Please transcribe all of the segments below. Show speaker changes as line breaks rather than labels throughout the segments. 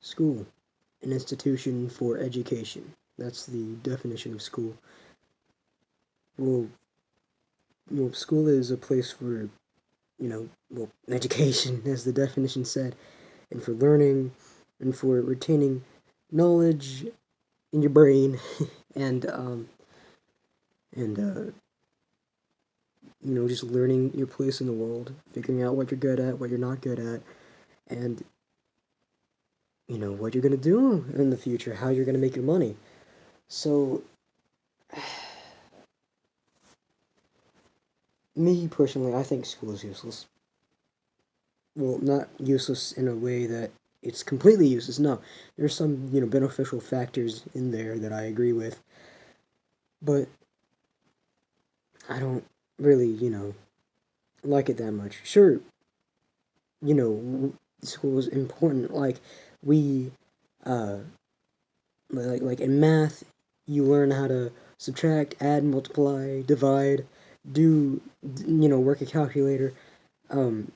School, an institution for education. That's the definition of school. Well, school is a place for, education, as the definition said, and for learning, and for retaining knowledge in your brain, and and just learning your place in the world, figuring out what you're good at, what you're not good at, and what you're gonna do in the future, how you're gonna make your money. So, me personally, I think school is useless. Well, not useless in a way that it's completely useless. No, there's some beneficial factors in there that I agree with, but I don't really like it that much. Sure, school is important. Like we uh like in math, you learn how to subtract, add, multiply, divide, do work a calculator, um,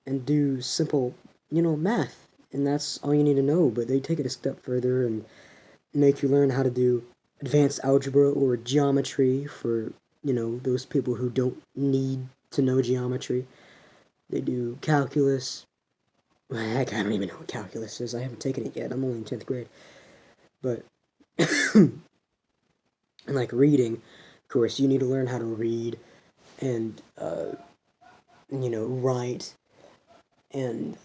and do simple math, and that's all you need to know. But they take it a step further and make you learn how to do advanced algebra or geometry for those people who don't need to know geometry. They do calculus. Heck, I don't even know what calculus is. I haven't taken it yet. I'm only in 10th grade. But and like reading, of course, you need to learn how to read and write, and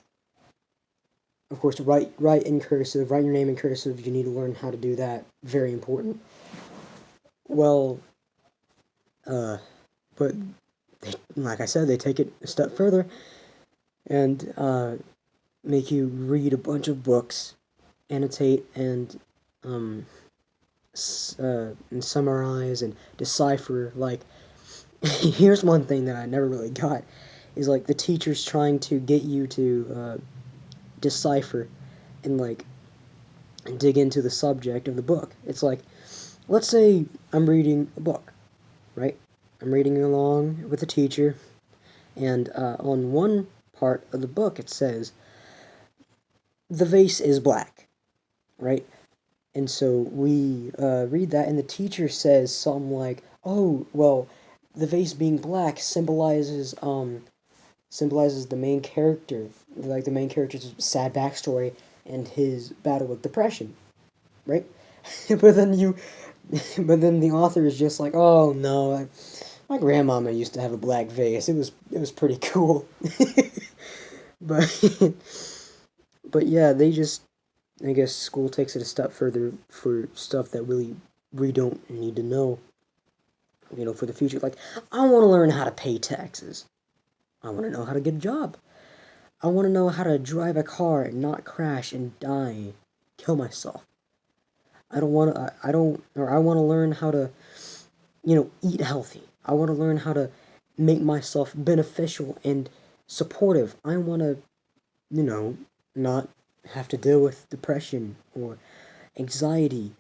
of course write in cursive, write your name in cursive. You need to learn how to do that. Very important. Well, uh, but like I said, they take it a step further and make you read a bunch of books, annotate, um, and summarize and decipher. Like, here's one thing that I never really got is like the teachers trying to get you to decipher and like dig into the subject of the book. It's like, let's say I'm reading a book, right? I'm reading along with the teacher, and on one part of the book it says, the vase is black, right? And so we read that, and the teacher says something like, "Oh, well, the vase being black symbolizes the main character, like the main character's sad backstory and his battle with depression, right?" but then you, but then the author is just like, "Oh no, my grandmama used to have a black vase. It was pretty cool." but but yeah, they just, I guess school takes it a step further for stuff that really we don't need to know, for the future. Like, I want to learn how to pay taxes. I want to know how to get a job. I want to know how to drive a car and not crash and die, kill myself. I don't want to, I don't, or I want to learn how to, eat healthy. I want to learn how to make myself beneficial and supportive. I want to, not have to deal with depression or anxiety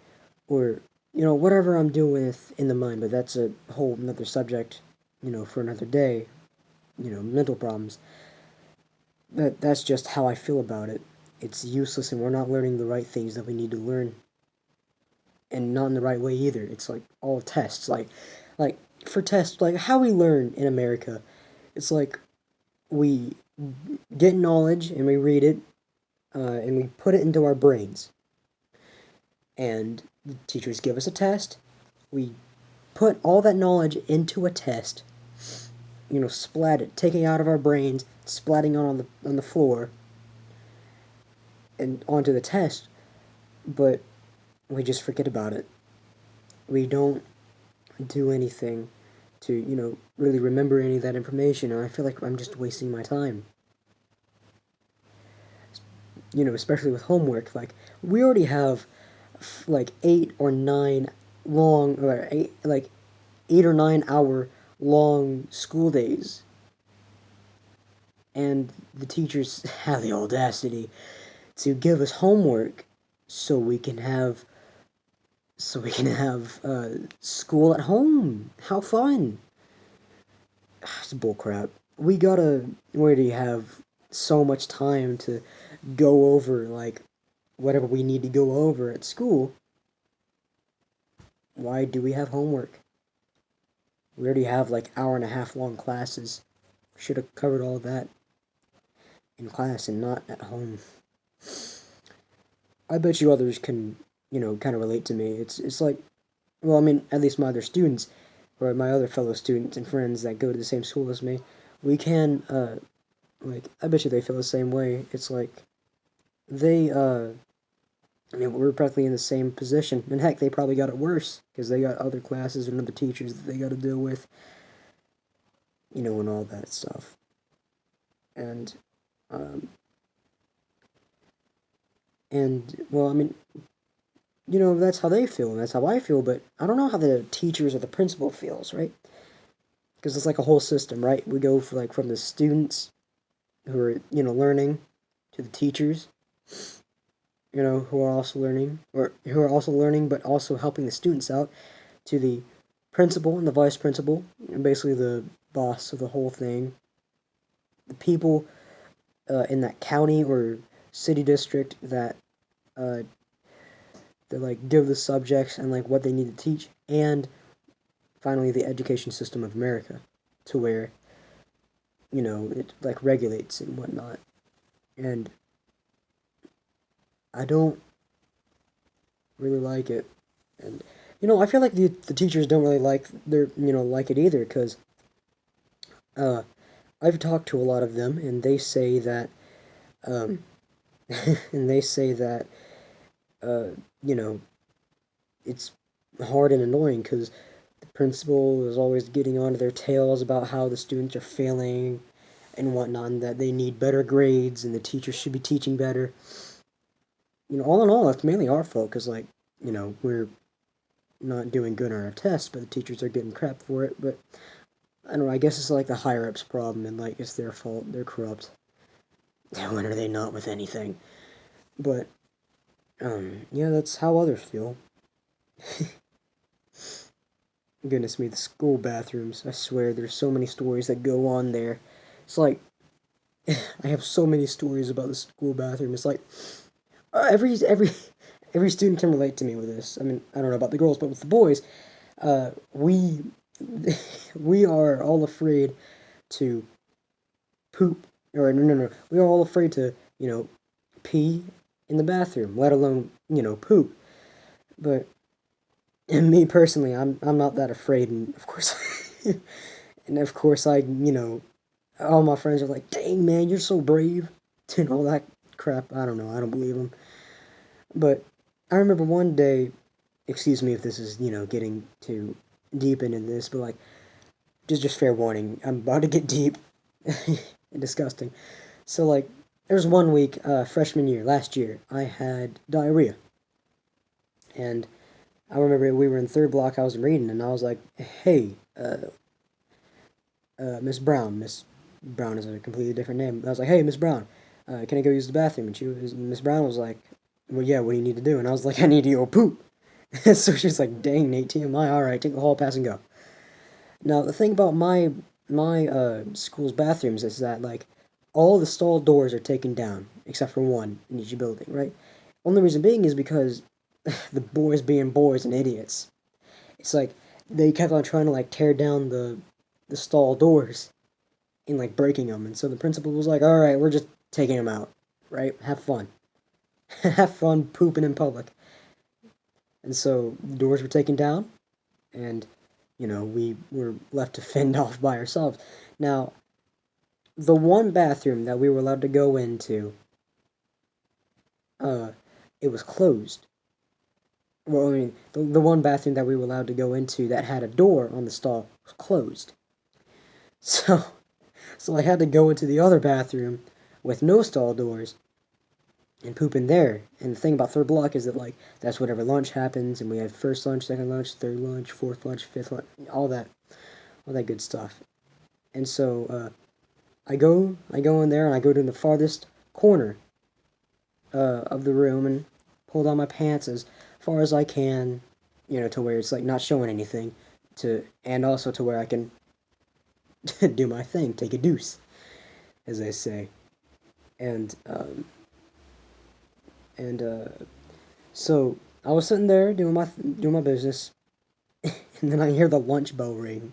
or whatever I'm doing with in the mind. But that's a whole another subject, for another day. Mental problems. That's just how I feel about it. It's useless, and we're not learning the right things that we need to learn, and not in the right way either. It's like all tests, like for tests, like how we learn in America. It's like we get knowledge and we read it, and we put it into our brains, and the teachers give us a test. We put all that knowledge into a test, splat it, taking it out of our brains, splatting it on the floor and onto the test, but we just forget about it. We don't do anything to, really remember any of that information, and I feel like I'm just wasting my time. Especially with homework. Like, we already have like 8 or 9 long, or 8 or 9 hour long school days, and the teachers have the audacity to give us homework so we can have school at home. How fun! It's bullcrap. We gotta already have so much time to go over like whatever we need to go over at school, why do we have homework? We already have like hour and a half long classes. Should have covered all of that in class and not at home. I bet you others can, kind of relate to me. It's like, well, I mean, at least my other students, or my other fellow students and friends that go to the same school as me, we can, like, I bet you they feel the same way. It's like, they, I mean, we're practically in the same position. And heck, they probably got it worse, because they got other classes and other teachers that they got to deal with, and all that stuff. And, um, well, I mean, that's how they feel, and that's how I feel, but I don't know how the teachers or the principal feels, right? Because it's like a whole system, right? We go for, like, from the students who are, learning to the teachers, who are also learning, but also helping the students out, to the principal and the vice principal, and basically the boss of the whole thing, the people in that county or city district that uh, like give the subjects and like what they need to teach, and finally the education system of America, to where it like regulates and whatnot. And I don't really like it. And I feel like the teachers don't really like it either, because uh, I've talked to a lot of them, and they say that um, and they say that uh, you know it's hard and annoying, because the principal is always getting onto their tails about how the students are failing and whatnot, and that they need better grades and the teachers should be teaching better. All in all, it's mainly our fault, because like we're not doing good on our tests, but the teachers are getting crap for it. But I don't know. I guess it's like the higher ups' problem, and like it's their fault. They're corrupt. When are they not with anything? But yeah, that's how others feel. Goodness me, the school bathrooms. I swear, there's so many stories that go on there. It's like I have so many stories about the school bathroom. It's like every student can relate to me with this. I mean, I don't know about the girls, but with the boys, we we are all afraid to poop, or no, we are all afraid to pee in the bathroom, let alone poop. But me personally, I'm not that afraid, and of course, and of course all my friends are like, "Dang man, you're so brave," and all that crap. I don't know, I don't believe them. But I remember one day, excuse me if this is getting too deep into this, but like just fair warning, I'm about to get deep and disgusting. So like, there's one week, freshman year, last year, I had diarrhea, and I remember we were in third block. I was reading, and I was like, "Hey, Miss Brown is a completely different name." I was like, "Hey, Miss Brown, can I go use the bathroom?" And Miss Brown was like, "Well, yeah. What do you need to do?" And I was like, "I need to go poop." So she's like, "Dang, Nate, TMI. All right, take the hall pass and go." Now the thing about my school's bathrooms is that like all the stall doors are taken down except for one in each building, right? Only reason being is because the boys being boys and idiots. It's like they kept on trying to like tear down the stall doors and like breaking them, and so the principal was like, "All right, we're just taking them out, right? Have fun, have fun pooping in public." And so the doors were taken down, and we were left to fend off by ourselves. Now, the one bathroom that we were allowed to go into, uh, it was closed. Well, I mean, the one bathroom that we were allowed to go into that had a door on the stall was closed. So, so I had to go into the other bathroom with no stall doors and poop in there. And the thing about third block is that like that's whatever lunch happens, and we have first lunch, second lunch, third lunch, fourth lunch, fifth lunch, all that good stuff. And so I go in there, and I go to the farthest corner of the room and pull down my pants as far as I can, to where it's like not showing anything, and also to where I can do my thing, take a deuce, as they say. And And so I was sitting there doing my business, and then I hear the lunch bell ring.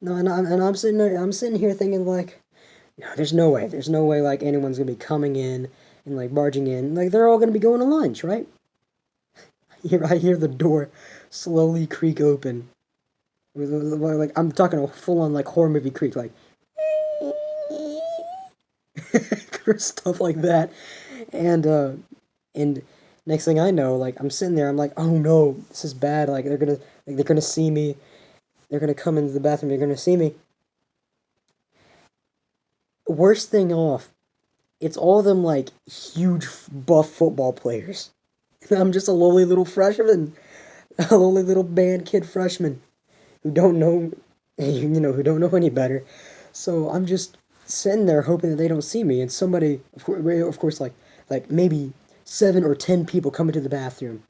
No, and I'm sitting there, I'm sitting here thinking like, no, there's no way like anyone's gonna be coming in and like barging in, like they're all gonna be going to lunch, right? I hear the door slowly creak open, like I'm talking a full on like horror movie creak, like stuff like that, and and next thing I know, like I'm sitting there, I'm like, oh no, this is bad, like they're gonna see me, they're gonna come into the bathroom, they're gonna see me. Worst thing off, it's all them like huge buff football players. And I'm just a lowly little freshman, a lowly little band kid freshman who don't know, who don't know any better. So I'm just sitting there hoping that they don't see me. And somebody, of course, like maybe 7 or 10 people come into the bathroom.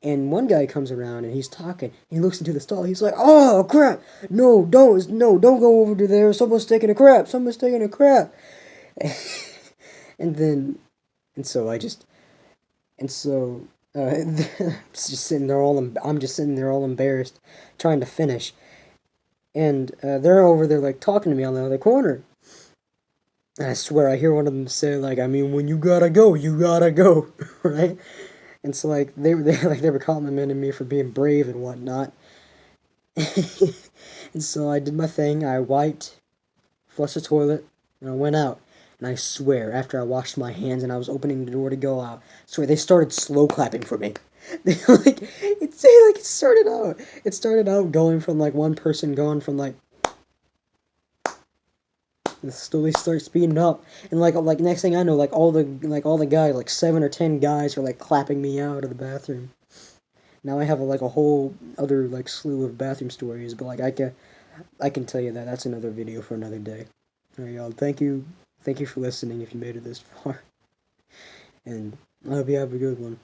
And one guy comes around and he's talking. He looks into the stall. He's like, "Oh crap! No, don't go over to there. Someone's taking a crap. Someone's taking a crap." And then, and so I just, and so I'm just sitting there all embarrassed, trying to finish. And they're over there like talking to me on the other corner. And I swear I hear one of them say like, I mean, when you gotta go, right? And so like they were complimenting me for being brave and whatnot. And so I did my thing. I wiped, flushed the toilet, and I went out. And I swear, after I washed my hands and I was opening the door to go out, I swear they started slow clapping for me. They it started out. It started out going from like one person going from like and slowly start speeding up, and like next thing I know, all the guys, like 7 or 10 guys, are like clapping me out of the bathroom. Now I have like a whole other like slew of bathroom stories, but like I can tell you that that's another video for another day. All right, y'all. Thank you for listening. If you made it this far, and I hope you have a good one.